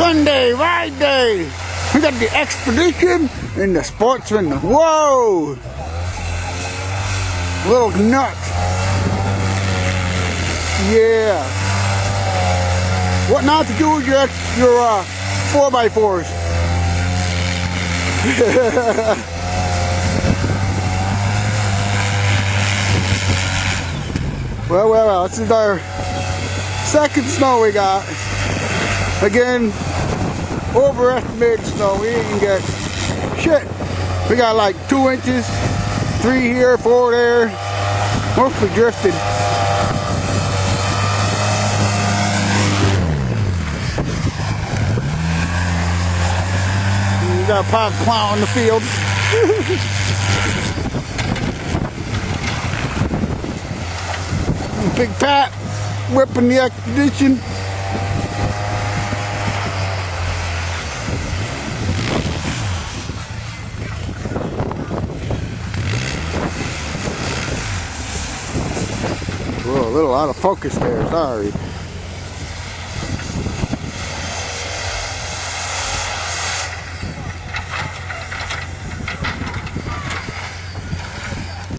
Sunday ride day. We got the Expedition and the Sportsman. Whoa! Little nut. Yeah. What not to do with your 4x4s. Well, this is our second snow we got. Again, overestimated snow. We didn't get shit. We got like 2 inches, 3 here, 4 there. Mostly drifted. We got a pile plow in the field. Big Pat whipping the Expedition. Whoa, a little out of focus there, sorry.